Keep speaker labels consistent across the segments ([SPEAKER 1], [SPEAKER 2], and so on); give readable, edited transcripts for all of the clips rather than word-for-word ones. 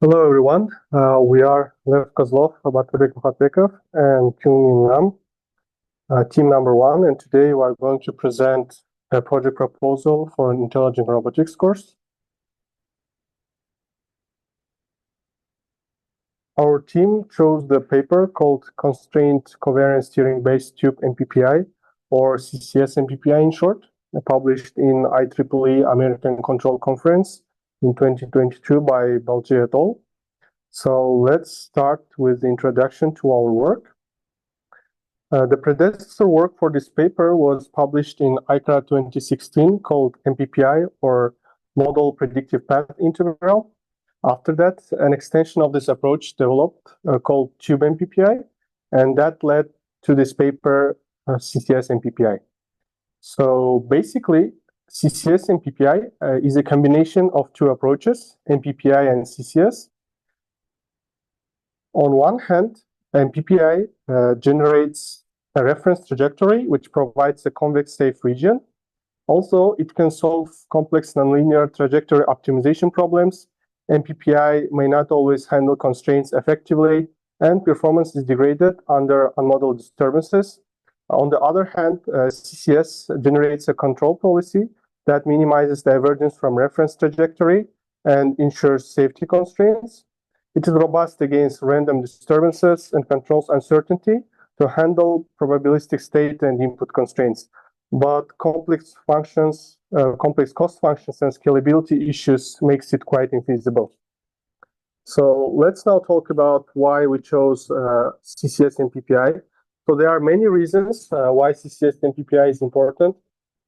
[SPEAKER 1] Hello, everyone. We are Lev Kozlov, Batarbek Muhatbekov, and Kyung Nam, team number one. And today we are going to present a project proposal for an intelligent robotics course. Our team chose the paper called Constraint Covariance Steering Based Tube MPPI, or CCS MPPI in short, published in IEEE American Control Conference in 2022 by Balje et al. So let's start with the introduction to our work. The predecessor work for this paper was published in ICRA 2016 called MPPI, or Model Predictive Path Integral. After that, an extension of this approach developed called Tube MPPI, and that led to this paper, CCS MPPI. So basically, CCS MPPI is a combination of two approaches, MPPI and CCS. On one hand, MPPI generates a reference trajectory which provides a convex safe region. Also, it can solve complex nonlinear trajectory optimization problems. MPPI may not always handle constraints effectively, and performance is degraded under unmodeled disturbances. On the other hand, CCS generates a control policy that minimizes divergence from reference trajectory and ensures safety constraints. It is robust against random disturbances and controls uncertainty to handle probabilistic state and input constraints. But complex functions, complex cost functions and scalability issues makes it quite infeasible. So let's now talk about why we chose CCS and PPI. So there are many reasons why CCS and PPI is important.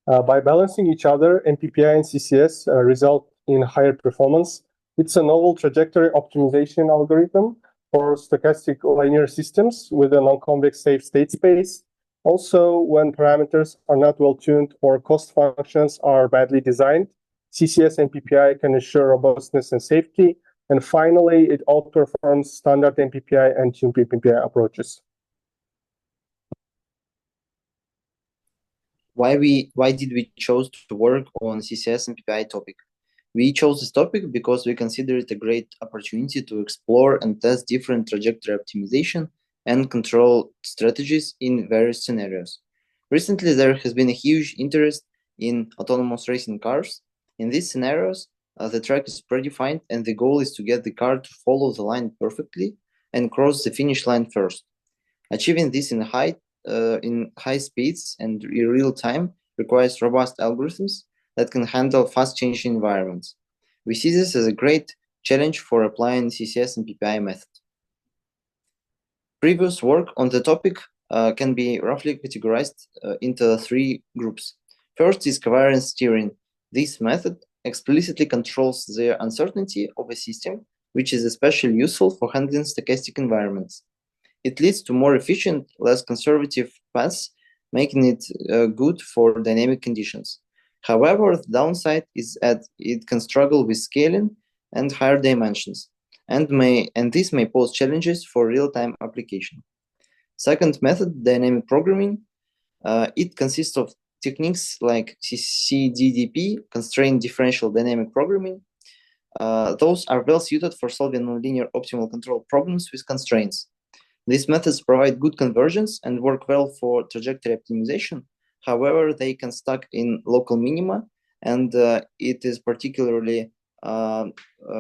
[SPEAKER 1] By balancing each other, MPPI and CCS result in higher performance. It's a novel trajectory optimization algorithm for stochastic linear systems with a non-convex safe state space. Also, when parameters are not well tuned or cost functions are badly designed, CCS and PPI can ensure robustness and safety. And finally, it outperforms standard MPPI and tuned PPI approaches.
[SPEAKER 2] Why did we choose to work on CCS and PPI topic? We chose this topic because we consider it a great opportunity to explore and test different trajectory optimization and control strategies in various scenarios. Recently, there has been a huge interest in autonomous racing cars. In these scenarios, the track is predefined and the goal is to get the car to follow the line perfectly and cross the finish line first. Achieving this in high speeds and in real time requires robust algorithms that can handle fast-changing environments. We see this as a great challenge for applying CCS and PPI method. Previous work on the topic can be roughly categorized into three groups. First is covariance steering. This method explicitly controls the uncertainty of a system, which is especially useful for handling stochastic environments. It leads to more efficient, less conservative paths, making it good for dynamic conditions. However, the downside is that it can struggle with scaling and higher dimensions, and this may pose challenges for real-time application. Second method, dynamic programming. It consists of techniques like CDDP, constrained differential dynamic programming. Those are well suited for solving nonlinear optimal control problems with constraints. These methods provide good convergence and work well for trajectory optimization. However, they can stuck in local minima, and it is particularly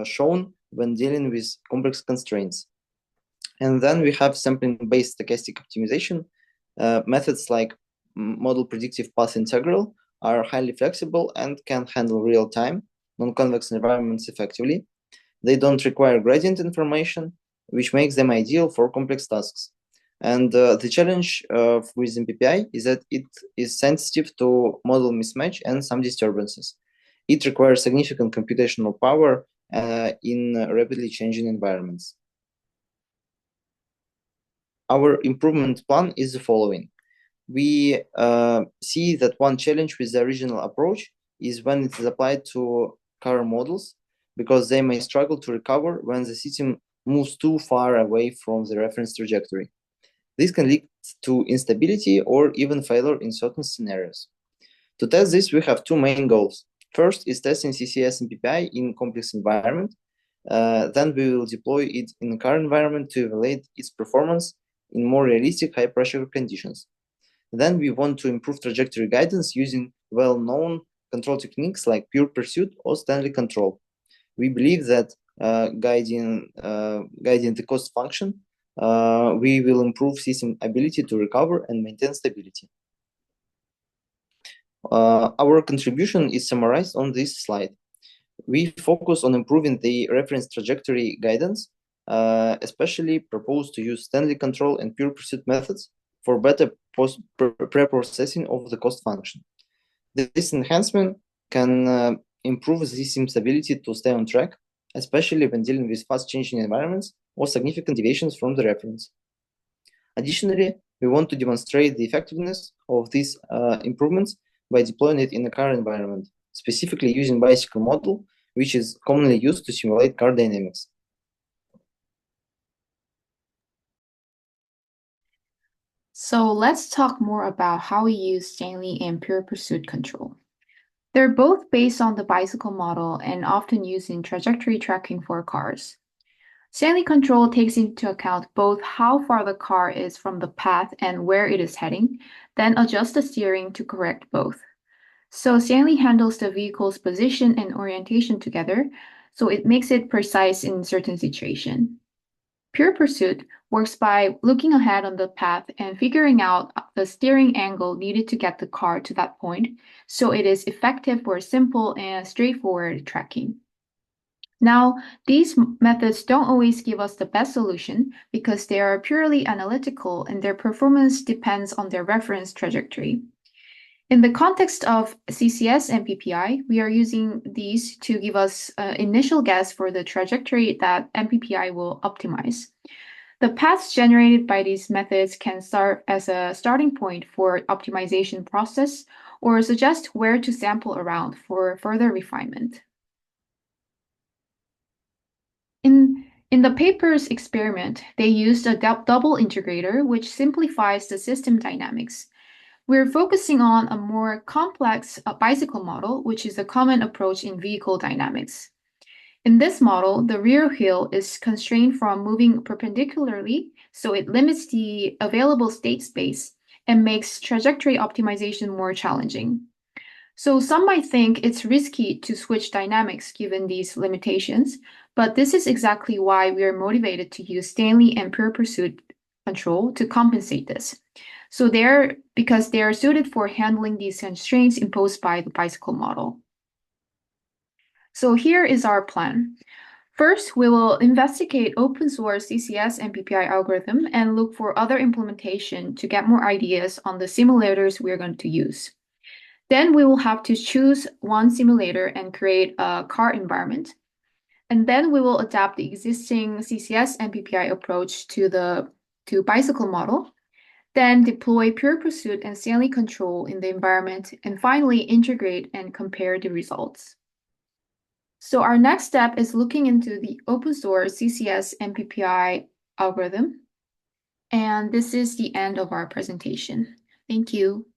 [SPEAKER 2] shown when dealing with complex constraints. And then we have sampling-based stochastic optimization. Methods like model predictive path integral are highly flexible and can handle real-time, non-convex environments effectively. They don't require gradient information, which makes them ideal for complex tasks. And the challenge with MPPI is that it is sensitive to model mismatch and some disturbances. It requires significant computational power in rapidly changing environments. Our improvement plan is the following. We see that one challenge with the original approach is when it is applied to car models, because they may struggle to recover when the system moves too far away from the reference trajectory. This can lead to instability or even failure in certain scenarios. To test this, we have two main goals. First is testing CCS and PPI in complex environment. then we will deploy it in the car environment to evaluate its performance in more realistic high-pressure conditions. Then we want to improve trajectory guidance using well-known control techniques like pure pursuit or Stanley control. We believe that guiding the cost function, we will improve system ability to recover and maintain stability. Our contribution is summarized on this slide. We focus on improving the reference trajectory guidance, especially propose to use Stanley control and pure pursuit methods for better pre-processing of the cost function. This enhancement can improve the system's ability to stay on track, especially when dealing with fast-changing environments or significant deviations from the reference. Additionally, we want to demonstrate the effectiveness of these improvements by deploying it in a car environment, specifically using bicycle model, which is commonly used to simulate car dynamics.
[SPEAKER 3] So let's talk more about how we use Stanley and pure pursuit control. They're both based on the bicycle model and often used in trajectory tracking for cars. Stanley control takes into account both how far the car is from the path and where it is heading, then adjusts the steering to correct both. So Stanley handles the vehicle's position and orientation together, so it makes it precise in certain situations. Pure pursuit works by looking ahead on the path and figuring out the steering angle needed to get the car to that point, so it is effective for simple and straightforward tracking. Now, these methods don't always give us the best solution because they are purely analytical and their performance depends on their reference trajectory. In the context of CCS and MPPI, we are using these to give us an initial guess for the trajectory that MPPI will optimize. The paths generated by these methods can serve as a starting point for optimization process or suggest where to sample around for further refinement. In the paper's experiment, they used a double integrator, which simplifies the system dynamics. We're focusing on a more complex bicycle model, which is a common approach in vehicle dynamics. In this model, the rear wheel is constrained from moving perpendicularly, so it limits the available state space and makes trajectory optimization more challenging. So some might think it's risky to switch dynamics given these limitations, but this is exactly why we are motivated to use Stanley and pure pursuit control to compensate this. So because they are suited for handling these constraints imposed by the bicycle model. So here is our plan. First, we will investigate open source CCS and MPPI algorithm and look for other implementation to get more ideas on the simulators we're going to use. Then we will have to choose one simulator and create a car environment. And then we will adapt the existing CCS and MPPI approach to bicycle model. Then deploy pure pursuit and Stanley control in the environment, and finally integrate and compare the results. So our next step is looking into the open source CCS and MPPI algorithm. And this is the end of our presentation. Thank you.